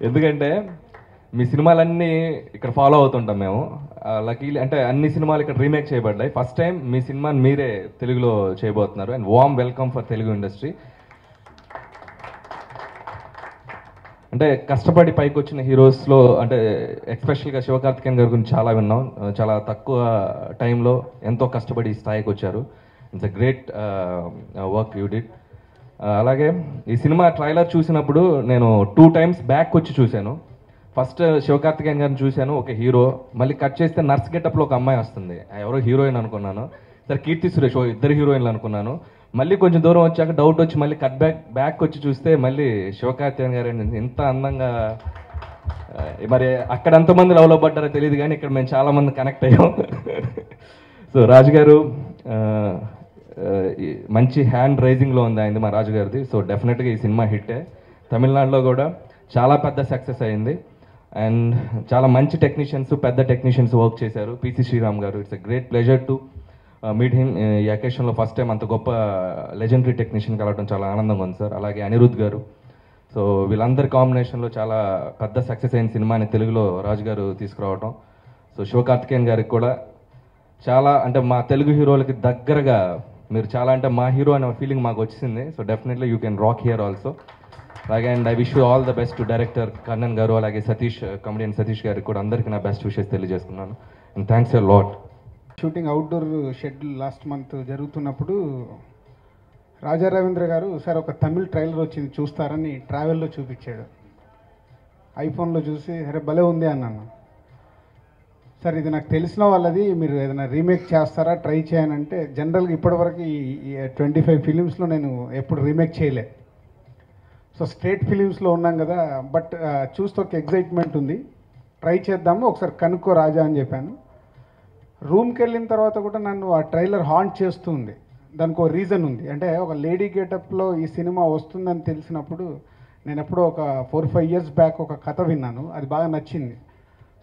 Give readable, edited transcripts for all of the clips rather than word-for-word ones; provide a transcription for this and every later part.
ఎందుకంటే మీ సినిమాలన్నీ ఇక్కడ ఫాలో అవుతుంటాం మేము. లక్కీలీ అంటే అన్ని సినిమాలు ఇక్కడ రీమేక్ చేయబడ్డాయి. ఫస్ట్ టైం మీ సినిమాని మీరే తెలుగులో చేయబోతున్నారు. And warm welcome for Telugu industry. అంటే కష్టపడి పైకి వచ్చిన హీరోస్లో అంటే ఎస్పెషల్గా శివకార్తికేయన్ గారి గురించి చాలా విన్నాం. చాలా తక్కువ టైంలో ఎంతో కష్టపడి ఈ స్థాయికి వచ్చారు. It's a great work you did. అలాగే ఈ సినిమా ట్రైలర్ చూసినప్పుడు నేను 2 times బ్యాక్ వచ్చి చూశాను. ఫస్ట్ శివకార్తికేయన్ గారిని చూశాను, ఒక హీరో. మళ్ళీ కట్ చేస్తే నర్స్ గెటప్లో ఒక అమ్మాయి వస్తుంది. ఎవరో హీరోయిన్ అనుకున్నాను. సరే కీర్తి సురేష్, ఇద్దరు హీరోయిన్లు అనుకున్నాను. మళ్ళీ కొంచెం దూరం వచ్చాక డౌట్ వచ్చి మళ్ళీ కట్ బ్యాక్ వచ్చి చూస్తే మళ్ళీ శివకార్తికేయన్ గారు ఇంత అందంగా. మరి అక్కడ ఎంతమంది లవ్లో పడ్డారో తెలియదు, కానీ ఇక్కడ మేము చాలామంది కనెక్ట్ అయ్యాం. సో రాజు గారు మంచి హ్యాండ్ రైజింగ్లో ఉంది అయింది మా రాజు గారిది. సో డెఫినెట్గా ఈ సినిమా హిట్టే. తమిళనాడులో కూడా చాలా పెద్ద సక్సెస్ అయింది. అండ్ చాలా మంచి టెక్నీషియన్స్, పెద్ద టెక్నీషియన్స్ వర్క్ చేశారు. పిసి శ్రీరామ్ గారు, it's a great pleasure to meet him. ఈ అకేషన్లో ఫస్ట్ టైం అంత గొప్ప లెజెండరీ టెక్నీషియన్ కలవడం చాలా ఆనందంగా ఉంది సార్. అలాగే అనిరుద్ గారు. సో వీళ్ళందరి కాంబినేషన్లో చాలా పెద్ద సక్సెస్ అయిన సినిమాని తెలుగులో రాజు గారు తీసుకురావడం. సో శివకార్తికేయన్ గారికి కూడా చాలా అంటే మా తెలుగు హీరోలకి దగ్గరగా మీరు చాలా అంటే మా హీరో అనే ఫీలింగ్ మాకు వచ్చింది. So definitely you can rock here also. అలాగే and I wish you all the best to director Kannan garu, అలాగే సతీష్, కమెడియన్ సతీష్ గారికి కూడా అందరికీ నా బెస్ట్ విషెస్ తెలియజేస్తున్నాను. And thanks a lot. Shooting outdoor schedule last month జరుగుతున్నప్పుడు రాజా రవీంద్ర గారు సార్ ఒక తమిళ్ ట్రైలర్ వచ్చింది చూస్తారని ట్రావెల్లో చూపించాడు. ఐఫోన్లో చూసి అరే భలే ఉంది అన్నాను. సార్ ఇది నాకు తెలిసిన వాళ్ళది, మీరు ఏదైనా రీమేక్ చేస్తారా ట్రై చేయనంటే, జనరల్గా ఇప్పటివరకు ఈ 25 ఫిలిమ్స్లో నేను ఎప్పుడు రీమేక్ చేయలే. సో స్ట్రేట్ ఫిలిమ్స్లో ఉన్నాం కదా, బట్ చూస్తే ఒక ఎగ్జైట్మెంట్ ఉంది, ట్రై చేద్దాము ఒకసారి కనుక్కో రాజా అని చెప్పాను. రూమ్కి వెళ్ళిన తర్వాత కూడా నన్ను ఆ ట్రైలర్ హాంట్ చేస్తూ ఉంది. దానికి ఒక రీజన్ ఉంది. అంటే ఒక లేడీ గెటప్లో ఈ సినిమా వస్తుందని తెలిసినప్పుడు నేను ఎప్పుడో ఒక 4-5 years బ్యాక్ ఒక కథ విన్నాను, అది బాగా నచ్చింది.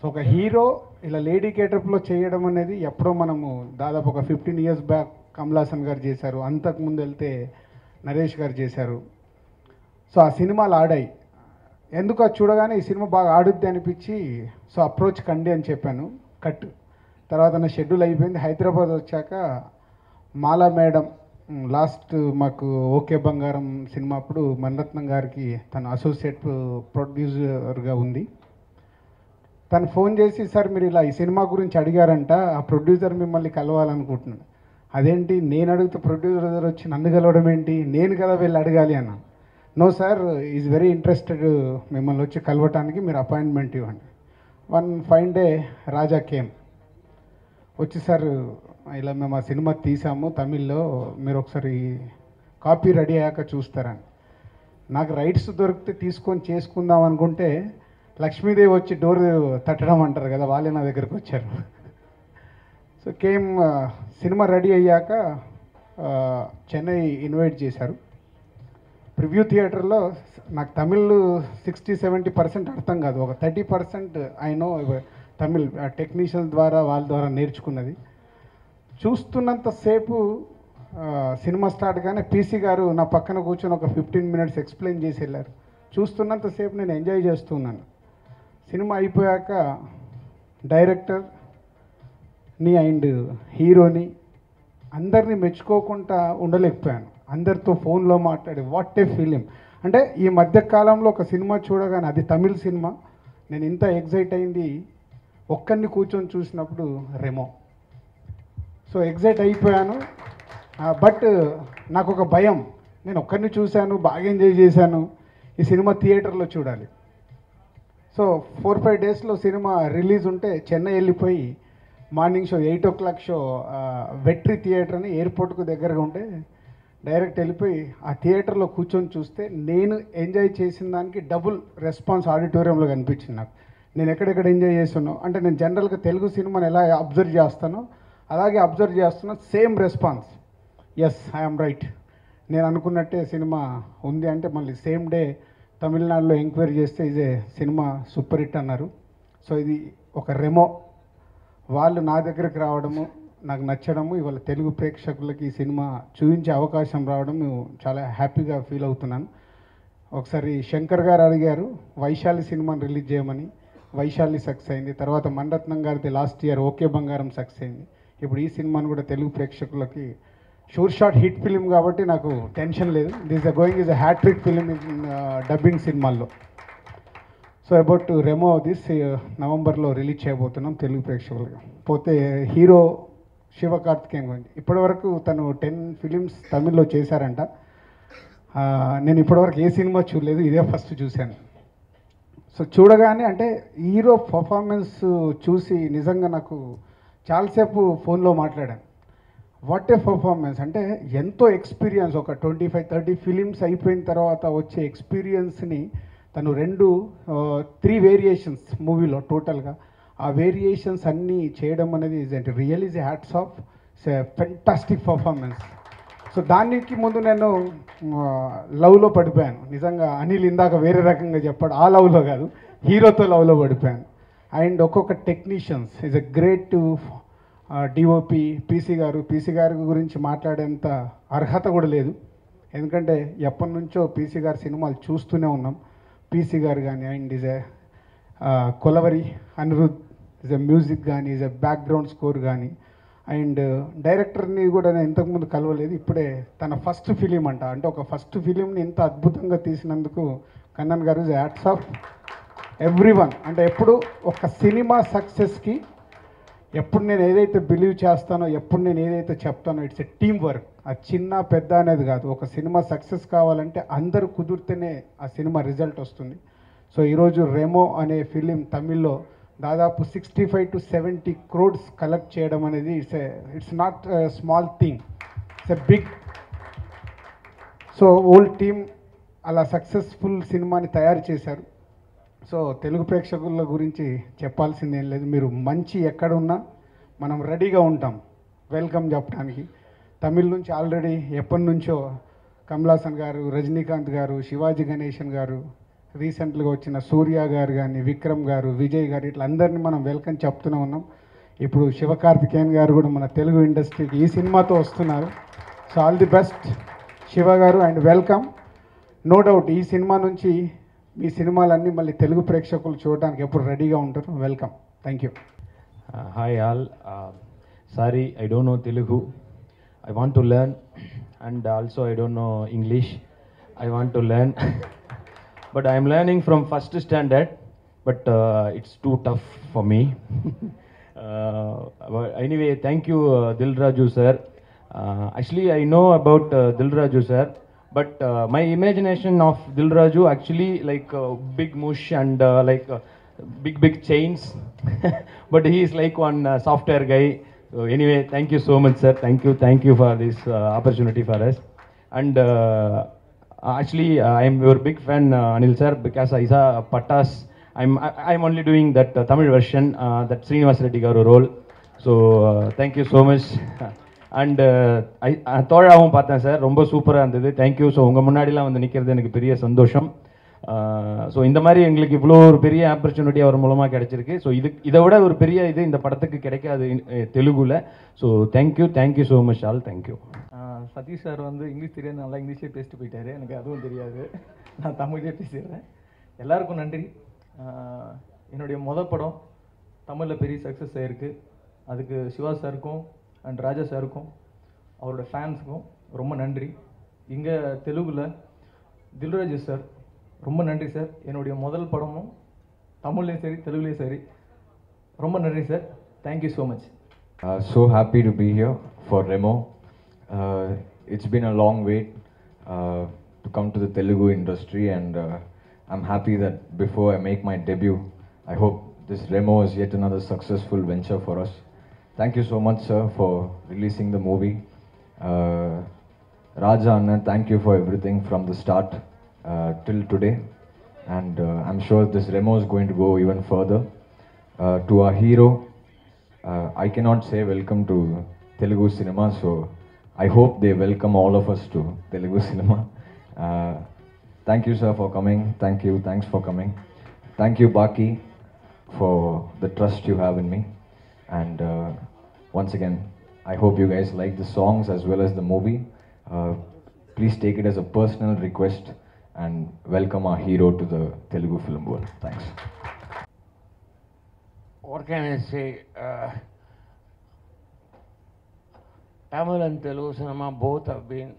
సో ఒక హీరో ఇలా లేడీ గెటప్లో చేయడం అనేది ఎప్పుడో మనము దాదాపు ఒక 15 years బ్యాక్ కమల్ హాసన్ గారు చేశారు, అంతకుముందు వెళ్తే నరేష్ గారు చేశారు. సో ఆ సినిమాలు ఆడాయి. ఎందుకు అది చూడగానే ఈ సినిమా బాగా ఆడుద్ది అనిపించి సో అప్రోచ్ కండి అని చెప్పాను. కట్ తర్వాత నా షెడ్యూల్ అయిపోయింది. హైదరాబాద్ వచ్చాక మాలా మేడం లాస్ట్ మాకు ఓకే బంగారం సినిమా అప్పుడు మణిరత్నం గారికి తన అసోసియేట్ ప్రొడ్యూసర్గా ఉంది. తను ఫోన్ చేసి సార్ మీరు ఇలా ఈ సినిమా గురించి అడిగారంట, ఆ ప్రొడ్యూసర్ మిమ్మల్ని కలవాలనుకుంటున్నాను. అదేంటి నేను అడిగితే ప్రొడ్యూసర్ వచ్చి నన్ను కలవడం ఏంటి, నేను కదా వెళ్ళి అడగాలి అన్నాను. No sir is very interested మిమ్మల్ని వచ్చి కలవటానికి, మీరు అపాయింట్మెంట్ ఇవ్వండి. One fine day Raja came వచ్చి సార్ ఇలా మేము ఆ సినిమా తీసాము తమిళ్లో, మీరు ఒకసారి కాపీ రెడీ అయ్యాక చూస్తారని. నాకు రైట్స్ దొరికితే తీసుకొని చేసుకుందాం అనుకుంటే లక్ష్మీదేవి వచ్చి డోర్ తట్టడం అంటారు కదా, వాళ్ళే నా దగ్గరికి వచ్చారు. సో కేమ్ సినిమా రెడీ అయ్యాక చెన్నై ఇన్వైట్ చేశారు. ప్రివ్యూ థియేటర్లో నాకు తమిళ్ 60-70% అర్థం కాదు, ఒక 30% ఐ నో తమిళ్ టెక్నీషియన్స్ ద్వారా వాళ్ళ ద్వారా నేర్చుకున్నది. చూస్తున్నంతసేపు సినిమా స్టార్ట్ కానీ పీసీ గారు నా పక్కన కూర్చొని ఒక 15 minutes ఎక్స్ప్లెయిన్ చేసి వెళ్ళారు. చూస్తున్నంతసేపు నేను ఎంజాయ్ చేస్తున్నాను. సినిమా అయిపోయాక డైరెక్టర్ని అండ్ హీరోని అందరినీ మెచ్చుకోకుండా ఉండలేకపోయాను. అందరితో ఫోన్లో మాట్లాడి వాట్ ఏ ఫిలిం. అంటే ఈ మధ్యకాలంలో ఒక సినిమా చూడగానే, అది తమిళ్ సినిమా, నేను ఇంత ఎగ్జైట్ అయింది ఒక్కరిని కూర్చొని చూసినప్పుడు రెమో. సో ఎగ్జైట్ అయిపోయాను. బట్ నాకు ఒక భయం, నేను ఒక్కరిని చూశాను, బాగా ఎంజాయ్ చేశాను, ఈ సినిమా థియేటర్లో చూడాలి. సో 4-5 daysలో సినిమా రిలీజ్ ఉంటే చెన్నై వెళ్ళిపోయి morning show 8 o'clock show Vetri theatre అని ఎయిర్పోర్ట్కు దగ్గరగా ఉంటే డైరెక్ట్ వెళ్ళిపోయి ఆ థియేటర్లో కూర్చొని చూస్తే నేను ఎంజాయ్ చేసిన దానికి డబుల్ రెస్పాన్స్ ఆడిటోరియంలో కనిపించింది నాకు. నేను ఎక్కడెక్కడ ఎంజాయ్ చేస్తున్నాను అంటే, నేను జనరల్గా తెలుగు సినిమాని ఎలా అబ్జర్వ్ చేస్తానో అలాగే అబ్జర్వ్ చేస్తున్నా, same response. Yes I'm right, నేను అనుకున్నట్టే సినిమా ఉంది అంటే మళ్ళీ సేమ్ డే తమిళనాడులో ఎంక్వైరీ చేస్తే ఇదే సినిమా సూపర్ హిట్ అన్నారు. సో ఇది ఒక రెమో, వాళ్ళు నా దగ్గరికి రావడము, నాకు నచ్చడము, ఇవాళ తెలుగు ప్రేక్షకులకి ఈ సినిమా చూపించే అవకాశం రావడం చాలా హ్యాపీగా ఫీల్ అవుతున్నాను. ఒకసారి శంకర్ గారు అడిగారు వైశాలి సినిమాని రిలీజ్ చేయమని. వైశాలి సక్సెస్ అయింది. తర్వాత మణరత్నం గారిది లాస్ట్ ఇయర్ ఓకే బంగారం సక్సెస్ అయింది. ఇప్పుడు ఈ సినిమాను కూడా తెలుగు ప్రేక్షకులకి షూర్ షాట్ హిట్ ఫిలిం కాబట్టి నాకు టెన్షన్ లేదు. This going is a hat trick film in dubbing సినిమాల్లో. సో అబౌట్ రెమో దిస్ నవంబర్లో రిలీజ్ చేయబోతున్నాం తెలుగు ప్రేక్షకులుగా. పోతే హీరో శివకార్తికేయన్ గురించి ఇప్పటివరకు తను 10 ఫిలిమ్స్ తమిళ్లో చేశారంట. నేను ఇప్పటివరకు ఏ సినిమా చూడలేదు, ఇదే ఫస్ట్ చూశాను. సో చూడగానే అంటే హీరో పర్ఫార్మెన్స్ చూసి నిజంగా నాకు చాలాసేపు ఫోన్లో మాట్లాడాను. వాట్ ఏ పర్ఫార్మెన్స్ అంటే ఎంతో ఎక్స్పీరియన్స్. ఒక 25-30 ఫిలిమ్స్ అయిపోయిన తర్వాత వచ్చే ఎక్స్పీరియన్స్ని తను 3 వేరియేషన్స్ మూవీలో టోటల్గా ఆ వేరియేషన్స్ అన్నీ చేయడం అనేది real is a hats off. It's a fantastic performance. So దానికి ముందు నేను లవ్లో పడిపోయాను నిజంగా. అనిల్ ఇందాక వేరే రకంగా చెప్పాడు, ఆ లవ్లో కాదు, హీరోతో లవ్లో పడిపోయాను. అండ్ ఒక్కొక్క technicians is a great DOP PC గారి గురించి మాట్లాడేంత అర్హత కూడా లేదు. ఎందుకంటే ఎప్పటి నుంచో పీసీ గారి సినిమాలు చూస్తూనే ఉన్నాం. పీసీ గారు కానీ and is a Kolaveri Anirudh is a music కానీ ఈజ్ ఎ బ్యాక్గ్రౌండ్ స్కోర్ కానీ. అండ్ డైరెక్టర్ని కూడా నేను ఇంతకుముందు కలవలేదు, ఇప్పుడే తన ఫస్ట్ ఫిలిం అంట. అంటే ఒక ఫస్ట్ ఫిలింని ఇంత అద్భుతంగా తీసినందుకు కన్నన్ గారు ఈజ్ హ్యాట్స్ ఆఫ్ ఎవ్రీవన్. అంటే ఎప్పుడు ఒక సినిమా సక్సెస్కి ఎప్పుడు నేను ఏదైతే బిలీవ్ చేస్తానో, ఎప్పుడు నేను ఏదైతే చెప్తానో, ఇట్స్ ఎ టీమ్ వర్క్. ఆ చిన్న పెద్ద అనేది కాదు. ఒక సినిమా సక్సెస్ కావాలంటే అందరూ కుదిరితేనే ఆ సినిమా రిజల్ట్ వస్తుంది. సో ఈరోజు రెమో అనే ఫిలిం తమిళ్లో దాదాపు 65 to 70 crores కలెక్ట్ చేయడం అనేది it's not small thing, it's a big. So old team అలా సక్సెస్ఫుల్ సినిమాని తయారు చేశారు. సో తెలుగు ప్రేక్షకుల గురించి చెప్పాల్సింది ఏం లేదు. మీరు మంచి ఎక్కడున్నా మనం రెడీగా ఉంటాం వెల్కమ్ చెప్పడానికి. తమిళ్ నుంచి ఆల్రెడీ ఎప్పటి నుంచో కమల్ హాసన్ గారు, రజనీకాంత్ గారు, శివాజీ గణేశన్ గారు, రీసెంట్గా వచ్చిన సూర్య గారు కానీ, విక్రమ్ గారు, విజయ్ గారు, ఇట్లా అందరినీ మనం వెల్కమ్ చెప్తూనే ఉన్నాం. ఇప్పుడు శివకార్తికేయన్ గారు కూడా మన తెలుగు ఇండస్ట్రీకి ఈ సినిమాతో వస్తున్నారు. So all the best Shiva గారు అండ్ వెల్కమ్. నో డౌట్ ఈ సినిమా నుంచి మీ సినిమాలన్నీ మళ్ళీ తెలుగు ప్రేక్షకులు చూడడానికి ఎప్పుడు రెడీగా ఉంటారు. Welcome. Thank you. Hi all. Sorry, I don't know Telugu. I want to learn, and also I don't know English. I want to learn, but I am learning from first standard. But it's too tough for me. But anyway, thank you, Dil Raju sir. Actually, I know about Dil Raju sir, but my imagination of Dil Raju actually like big mush and big chains. But he is like one software guy. So anyway, thank you so much sir. Thank you for this opportunity for us. And actually I am your big fan, Anil sir, because I saw Pattas. I'm only doing that Tamil version, that Srinivas Reddy garu role. So thank you so much. And தோழாவும் பார்த்தேன் sir, ரொம்ப சூப்பராக இருந்தது. Thank you. So உங்கள் முன்னாடிலாம் வந்து நிற்கிறது எனக்கு பெரிய சந்தோஷம். ஸோ இந்த மாதிரி எங்களுக்கு இவ்வளோ ஒரு பெரிய ஆப்பர்ச்சுனிட்டி அவர் மூலமாக கிடைச்சிருக்கு. ஸோ இதை விட ஒரு பெரிய இது இந்த படத்துக்கு கிடைக்காது தெலுங்குல. So thank you so much all. Thank you. Satish sir வந்து இங்கிலீஷ் தெரியாது, நல்லா இங்கிலீஷ்லேயே பேசிட்டு போயிட்டாரு. எனக்கு அதுவும் தெரியாது, நான் தமிழ்லேயே பேசிடுறேன். எல்லாருக்கும் நன்றி. என்னுடைய படம் தமிழில் பெரிய சக்ஸஸ் ஆகிருக்கு. அதுக்கு சிவா சாருக்கும் அண்ட் ராஜா சாருக்கும் அவரோட ஃபேன்ஸுக்கும் ரொம்ப நன்றி. இங்கே தெலுங்குல தில்ராஜு சார் ரொம்ப நன்றி சார். என்னுடைய முதல் படமும் தமிழ்லேயும் சரி தெலுங்குலேயும் சரி ரொம்ப நன்றி sir. Thank you so much. So happy to be here for Remo. It's been a long wait to come to the Telugu industry, and I'm happy that before I make my debut, I hope this Remo is yet another successful venture for us. Thank you so much sir for releasing the movie. Raja Anna, thank you for everything from the start till today, and I'm sure this Remo is going to go even further. To our hero, I cannot say welcome to Telugu cinema, so I hope they welcome all of us to Telugu cinema. Thank you sir for coming. Thanks for coming. Thank you Baki for the trust you have in me, and once again I hope you guys like the songs as well as the movie. Please take it as a personal request and welcome our hero to the Telugu film world. Thanks. What can I say? Tamil and Telugu cinema both have been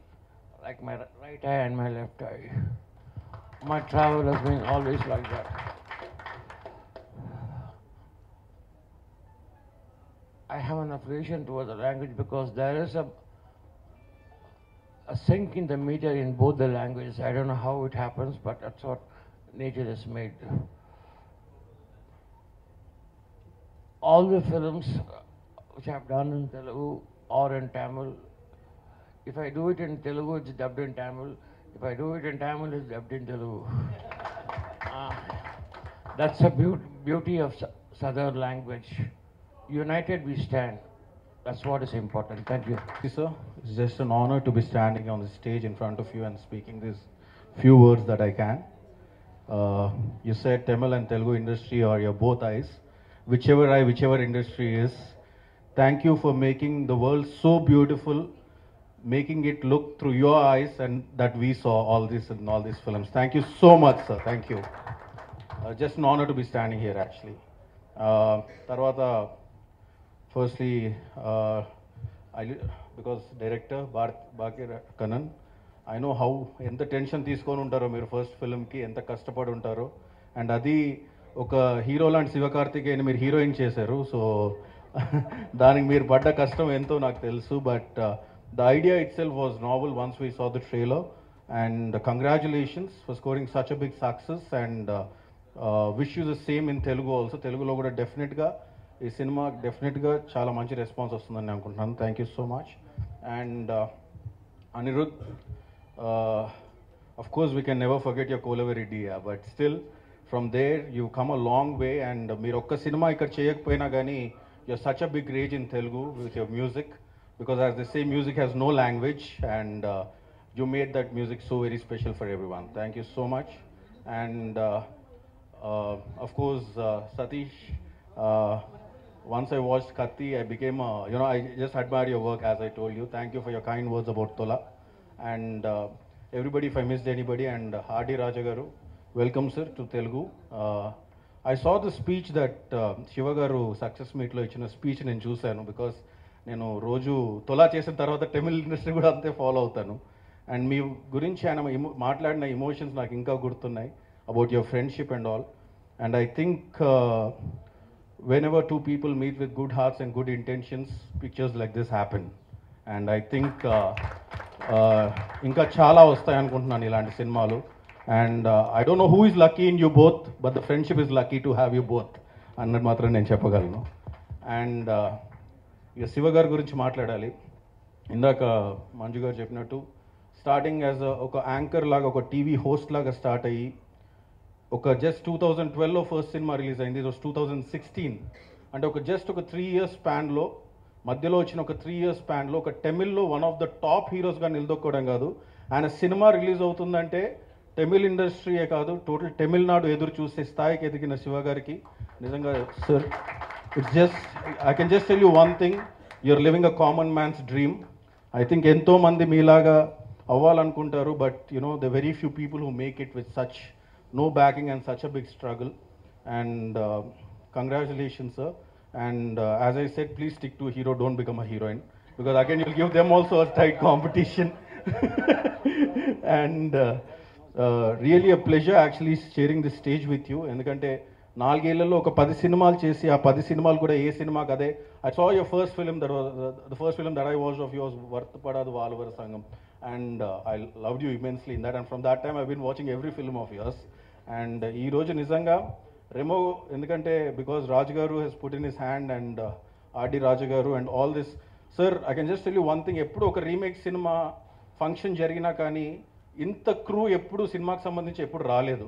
like my right eye and my left eye. My travel has been always like that. I have an appreciation towards the language because there is a sync in the meter in both the languages. I don't know how it happens, but that's what nature has made. All the films which I have done in Telugu or in Tamil, if I do it in Telugu, it's dubbed in Tamil. If I do it in Tamil, it's dubbed in Telugu. That's the beauty of southern language. United we stand. That's what is important. Thank you. Thank you, sir. It's just an honor to be standing on the stage in front of you and speaking these few words that I can. You said Tamil and Telugu industry are your both eyes. Whichever eye, whichever industry is, thank you for making the world so beautiful, making it look through your eyes, and that we saw all this in all these films. Thank you so much, sir. Thank you. Just an honor to be standing here, actually. Tarvata, firstly, because director Bakir Kannan, I know how ఎంత tension తీసుకొని ఉంటారో మీరు first ఫిల్మ్కి, ఎంత కష్టపడి ఉంటారో, and అది ఒక hero లాంటి శివకార్తికేయని మీరు హీరోయిన్ చేశారు. సో దానికి మీరు పడ్డ కష్టం ఎంతో నాకు తెలుసు. But the idea itself was novel once we saw the trailer, and congratulations for scoring such a big success, and wish you the same in Telugu also. తెలుగులో కూడా డెఫినెట్గా ఈ సినిమా డెఫినెట్గా చాలా మంచి రెస్పాన్స్ వస్తుందని అనుకుంటున్నాను. Thank you so much. And Anirudh, of course we can never forget your Kolaveri Dia, but still from there you've come a long way, and మీరు ఒక్క సినిమా ఇక్కడ చేయకపోయినా కానీ you're such a big rage in Telugu with your music, because as they say, music has no language, and you made that music so very special for everyone. Thank you so much. And of course Satish, once I watched Katti, I became I just admire your work, as I told you. Thank you for your kind words about Tola. And everybody, if I missed anybody, and R.D. Raja garu, welcome sir to Telugu. I saw the speech that Shiva garu success meet lo ichina speech nenu chusanu, because నేను రోజు తొలా చేసిన తర్వాత Tamil industry కూడా అంతే follow అవుతాను. And మీ గురించి ఆయన మాట్లాడిన ఎమోషన్స్ నాకు ఇంకా గుర్తున్నాయి, about your friendship and all. And I think whenever two people meet with good hearts and good intentions, pictures like this happen. And I think ఇంకా చాలా వస్తాయి అనుకుంటున్నాను ఇలాంటి సినిమాలు. And I don't know who is lucky in you both, but the friendship is lucky to have you both అన్నది మాత్రం నేను చెప్పగలను. అండ్ ఇక శివ గారి గురించి మాట్లాడాలి. ఇందాక మంజు గారు చెప్పినట్టు స్టార్టింగ్ యాజ్ ఒక యాంకర్ లాగా, ఒక టీవీ హోస్ట్ లాగా స్టార్ట్ అయ్యి, ఒక జస్ట్ 2012లో ఫస్ట్ సినిమా రిలీజ్ అయింది. ఇది 2016. అంటే ఒక జస్ట్ ఒక 3 years స్పాన్లో, మధ్యలో వచ్చిన ఒక 3 years స్పాన్లో ఒక తమిళ్లో వన్ ఆఫ్ ద టాప్ హీరోస్గా నిలదొక్కడం కాదు, ఆయన సినిమా రిలీజ్ అవుతుందంటే తమిళ్ ఇండస్ట్రీయే కాదు, టోటల్ తమిళనాడు ఎదురు చూసే స్థాయికి ఎదిగిన శివ గారికి నిజంగా sir, it's just I can just tell you one thing, you're living a common man's dream. I think ఎంతోమంది మీలాగా అవ్వాలనుకుంటారు, but the very few people who make it with such no backing and such a big struggle. And congratulations sir. And as I said, please stick to a hero, don't become a heroine, because again you'll give them also a tight competition. And really a pleasure actually sharing this stage with you, ఎందుకంటే 4 ఏళ్లలో ఒక 10 సినిమాలు చేసి, ఆ 10 సినిమాలు కూడా ఏ సినిమాకి అదే. I saw your first film, that was the first film that I watched of yours, Vartapadu Valuvara Sangam, and I loved you immensely in that, and from that time I've been watching every film of yours. And ఈ రోజు నిజంగా రెమో, ఎందుకంటే because Raju garu he's put in his hand, and RD Raju garu and all this sir, I can just tell you one thing, ఎప్పుడు ఒక remake cinema function జరిగినా కానీ ఇంత crew ఎప్పుడు సినిమాకి సంబంధించి ఎప్పుడు రాలేదు.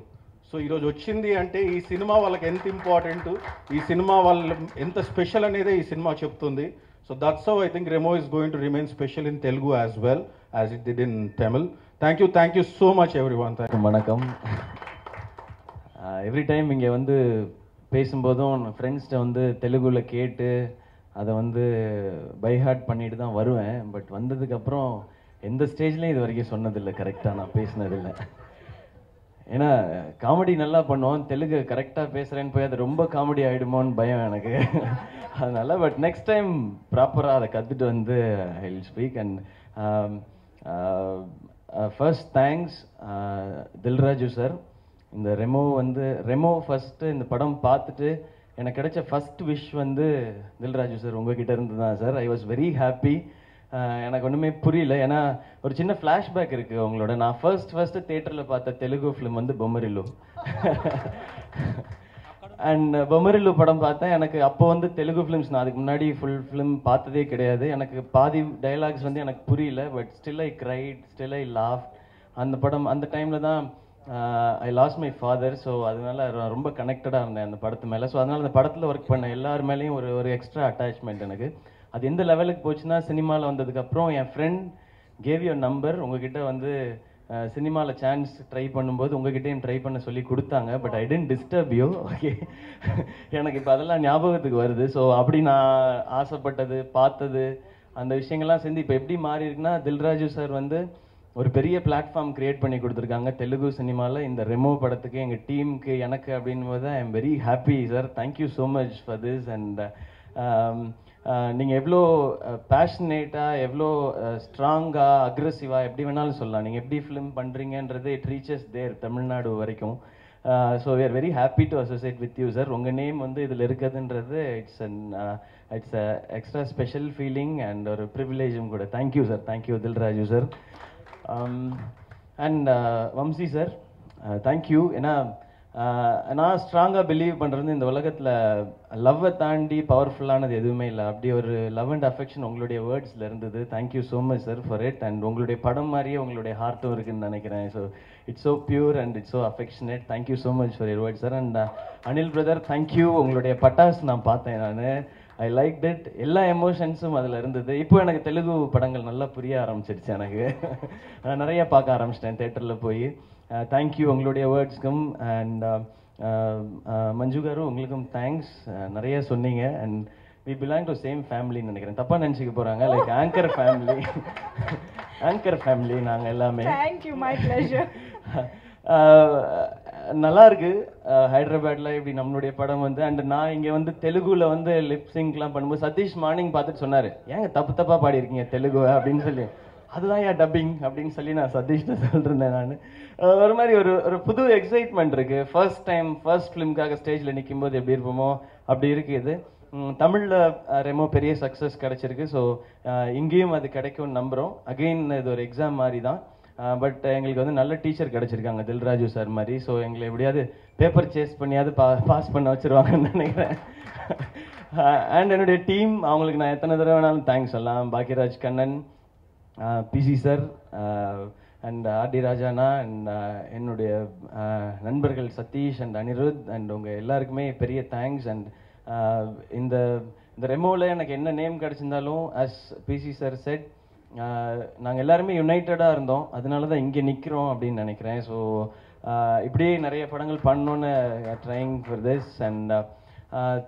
సో ఈరోజు వచ్చింది అంటే ఈ సినిమా వాళ్ళకి ఎంత ఇంపార్టెంట్, ఈ సినిమా వాళ్ళు ఎంత స్పెషల్ అనేదే ఈ సినిమా చెప్తుంది. So that's how I think Remo is going to remain special in Telugu as well as it did in Tamil. Thank you so much everyone. வணக்கம். எவ்ரி டைம் இங்கே வந்து பேசும்போதும் ஃப்ரெண்ட்ஸ்கிட்ட வந்து தெலுங்குல கேட்டு அதை வந்து பை ஹார்ட் பண்ணிட்டு தான் வருவேன். பட் வந்ததுக்கப்புறம் எந்த ஸ்டேஜ்லையும் இது வரைக்கும் சொன்னதில்லை, கரெக்டாக நான் பேசினதில்லை. ஏன்னா காமெடி நல்லா பண்ணுவோம், தெலுங்கு கரெக்டாக பேசுகிறேன்னு போய் அது ரொம்ப காமெடி ஆகிடுமோன்னு பயம் எனக்கு. அதனால பட் நெக்ஸ்ட் டைம் ப்ராப்பராக அதை கற்றுட்டு வந்து I will speak. And first thanks Dil Raju sir. இந்த ரெமோ ஃபஸ்ட்டு இந்த படம் பார்த்துட்டு எனக்கு கிடைச்ச ஃபஸ்ட் விஷ் வந்து தில்ராஜு சார் உங்ககிட்ட இருந்து தான் sir. I was very happy. எனக்கு ஒன்றுமே புரியல, ஏன்னா ஒரு சின்ன ஃப்ளாஷ்பேக் இருக்குது உங்களோட. நான் ஃபர்ஸ்ட்டு தேட்டரில் பார்த்த தெலுங்கு ஃபிலிம் வந்து பொம்மரில்லு. அண்ட் பொம்மரில்லு படம் பார்த்தேன். எனக்கு அப்போ வந்து தெலுங்கு ஃபிலிம்ஸ் நான் அதுக்கு முன்னாடி ஃபுல் ஃபிலிம் பார்த்ததே கிடையாது. எனக்கு பாதி டைலாக்ஸ் வந்து எனக்கு புரியல, but still I cried, still I laugh. அந்த படம் அந்த டைமில் தான் ஐ லாஸ்ட் மை ஃபாதர். ஸோ அதனால ரொம்ப கனெக்டடாக இருந்தேன் அந்த படத்து மேலே. ஸோ அதனால் அந்த படத்தில் ஒர்க் பண்ண எல்லார் மேலேயும் ஒரு எக்ஸ்ட்ரா அட்டாச்மெண்ட் எனக்கு. அது எந்த லெவலுக்கு போச்சுன்னா, சினிமாவில் வந்ததுக்கப்புறம் என் ஃப்ரெண்ட் கேவ் யூ நம்பர், உங்ககிட்ட வந்து சினிமாவில் சான்ஸ் ட்ரை பண்ணும்போது உங்ககிட்டயும் ட்ரை பண்ண சொல்லி கொடுத்தாங்க. But I didn't disturb you. Okay, எனக்கு இப்போ அதெல்லாம் ஞாபகத்துக்கு வருது. ஸோ அப்படி நான் ஆசைப்பட்டது, பார்த்தது, அந்த விஷயங்கள்லாம் சேர்ந்து இப்போ எப்படி மாறி இருக்குன்னா, தில்ராஜு சார் வந்து ஒரு பெரிய பிளாட்ஃபார்ம் கிரியேட் பண்ணி கொடுத்துருக்காங்க தெலுங்கு சினிமாவில். இந்த ரெமோ படத்துக்கு, எங்கள் டீமுக்கு, எனக்கு அப்படின்போது I am very happy sir. Thank you so much for this. And நீங்கள் எவ்வளோ பேஷனேட்டாக, எவ்வளோ ஸ்ட்ராங்காக, அக்ரெசிவாக, எப்படி வேணாலும் சொல்லலாம், நீங்கள் எப்படி ஃபிலிம் பண்ணுறீங்கன்றது இட் ரீச்சஸ் தேர் தமிழ்நாடு வரைக்கும். So we are very happy to associate with you sir. உங்கள் நேம் வந்து இதில் இருக்குதுன்றது it's extra special feeling and ஒரு ப்ரிவிலேஜும் கூட. Thank you sir, thank you Dil Raju sir. And Vamsi sir, thank you. ஏன்னா நான் ஸ்ட்ராங்காக பிலீவ் பண்ணுறது, இந்த உலகத்தில் லவ்வை தாண்டி பவர்ஃபுல்லானது எதுவுமே இல்லை. அப்படி ஒரு லவ் அண்ட் அஃபெக்ஷன் உங்களுடைய வேர்ட்ஸில் இருந்தது. Thank you so much sir for it. And உங்களுடைய படம் மாதிரியே உங்களுடைய ஹார்ட்டும் இருக்குதுன்னு நினைக்கிறேன். So it's so pure and it's so affectionate. Thank you so much for your words sir. And Anil brother, thank you. உங்களுடைய பட்டாஸ் நான் பார்த்தேன், நான் ஐ லைக் இட். எல்லா எமோஷன்ஸும் அதில் இருந்தது. இப்போ எனக்கு தெலுங்கு படங்கள் நல்லா புரிய ஆரம்பிச்சிருச்சு. எனக்கு நிறைய பார்க்க ஆரம்பிச்சிட்டேன் தேட்டரில் போய். தேங்க்யூ உங்களுடைய வேர்ட்ஸ்க்கும். அண்ட் மஞ்சு காரு, உங்களுக்கும் தேங்க்ஸ். நிறைய சொன்னீங்க. And we belong to same ஃபேமிலின்னு நினைக்கிறேன். தப்பாக நினச்சிக்க போகிறாங்க. Like anchor family. Anchor family நாங்கள் எல்லாமே. Thank you, my pleasure. நல்லா இருக்கு ஹைதராபாத்தில் இப்படி நம்மளுடைய படம் வந்து. அண்ட் நான் இங்கே வந்து தெலுங்குல வந்து லிப்சிங்க்லாம் பண்ணும்போது சதீஷ் மார்னிங் பார்த்துட்டு சொன்னார், ஏங்க தப்பாக பாடியிருக்கீங்க தெலுங்கு அப்படின்னு சொல்லி. அதுதான் ஏன் டப்பிங் அப்படின்னு சொல்லி நான் சதீஷ்ட சொல்லிருந்தேன். நான் ஒரு மாதிரி ஒரு புது எக்ஸைட்மெண்ட் இருக்கு. ஃபர்ஸ்ட் டைம் ஃபர்ஸ்ட் ஃபிலிம்காக ஸ்டேஜில் நிற்கும் போது எப்படி இருப்போமோ அப்படி இருக்கு இது. தமிழில் ரெமோ பெரிய சக்ஸஸ் கிடைச்சிருக்கு. ஸோ இங்கேயும் அது கிடைக்கும்னு நம்புகிறோம். அகெயின் இது ஒரு எக்ஸாம் மாதிரி தான். பட் எங்களுக்கு வந்து நல்ல டீச்சர் கிடைச்சிருக்காங்க தில்ராஜு சார் மாதிரி. ஸோ எங்களை எப்படியாவது பேப்பர் சேஸ் பண்ணியாவது பாஸ் பண்ண வச்சுருவாங்கன்னு நினைக்கிறேன். அண்ட் என்னுடைய டீம், அவங்களுக்கு நான் எத்தனை தடவை வேணாலும் தேங்க்ஸ் சொல்லலாம். Bhagyaraj Kannan, PC sir, and RD ராஜானா, அண்ட் என்னுடைய நண்பர்கள் சதீஷ் அண்ட் அனிருத் அண்ட் உங்கள் எல்லாருக்குமே பெரிய தேங்க்ஸ். அண்ட் இந்த ரெமோவில் எனக்கு என்ன நேம் கிடச்சிருந்தாலும், அஸ் பிசி சார் செட், நாங்கள் எல்லாருமே யுனைட்டடாக இருந்தோம். அதனால தான் இங்கே நிற்கிறோம் அப்படின்னு நினைக்கிறேன். ஸோ இப்படியே நிறைய படங்கள் பண்ணணுன்னு trying for this. And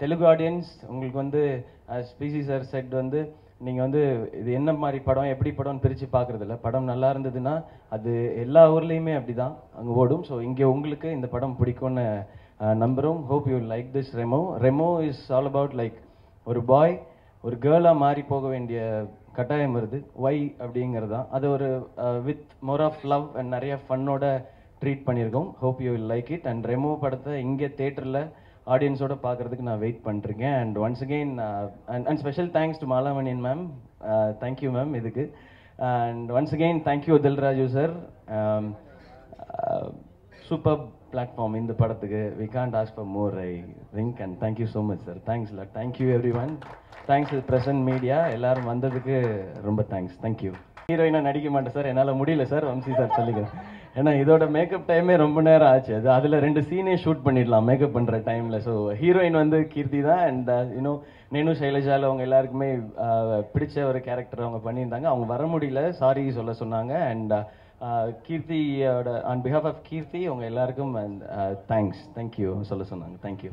Telugu audience, உங்களுக்கு வந்து அஸ் பிசி சார் செட் வந்து நீங்கள் வந்து இது என்ன மாதிரி படம், எப்படி படம்னு பிரித்து பார்க்குறதில்ல. படம் நல்லா இருந்ததுன்னா அது எல்லா ஊர்லேயுமே அப்படி தான் அங்கே ஓடும். ஸோ இங்கே உங்களுக்கு இந்த படம் பிடிக்கும்னு நம்புகிறோம். Hope you like this Remo. Remo is all about like ஒரு பாய் ஒரு கேர்ளாக மாறி போக வேண்டிய கட்டாயம் வருது. ஒய் அப்படிங்கிறது தான். அது ஒரு with more of love and நிறைய ஃபன்னோட ட்ரீட் பண்ணியிருக்கோம். Hope you will like it. And Remo படத்தை இங்கே தேட்டரில் ஆடியன்ஸோட பார்க்குறதுக்கு நான் வெயிட் பண்ணிருக்கேன். And once again and special thanks to Malamaniyan ma'am. Thank you ma'am இதுக்கு. And once again thank you Dil Raju sir. Super platform இந்த படத்துக்கு. We can't ask for more I think. And thank you so much sir. Thanks lot. Thank you every one. Thanks present media எல்லாரும் வந்ததுக்கு ரொம்ப thanks. Thank you. ஹீரோயினாக நடிக்க மாட்டேன் sir, என்னால் முடியல சார். வம்சி சார் சொல்லிக்கிறேன். ஏன்னா இதோட மேக்கப் டைமே ரொம்ப நேரம் ஆச்சு. அதில் 2 சீனே ஷூட் பண்ணிடலாம் மேக்கப் பண்ணுற டைமில். ஸோ ஹீரோயின் வந்து கீர்த்தி தான். அண்ட் யூனோ நேனு சைலஜாவில் அவங்க எல்லாருக்குமே பிடிச்ச ஒரு கேரக்டர் அவங்க பண்ணியிருந்தாங்க. அவங்க வர முடியல, சாரி சொல்ல சொன்னாங்க. அண்ட் கீர்த்தியோட ஆன் பிஹாஃப் ஆஃப் கீர்த்தி அவங்க எல்லாருக்கும் தேங்க்ஸ், தேங்க்யூ சொல்ல சொன்னாங்க. தேங்க்யூ.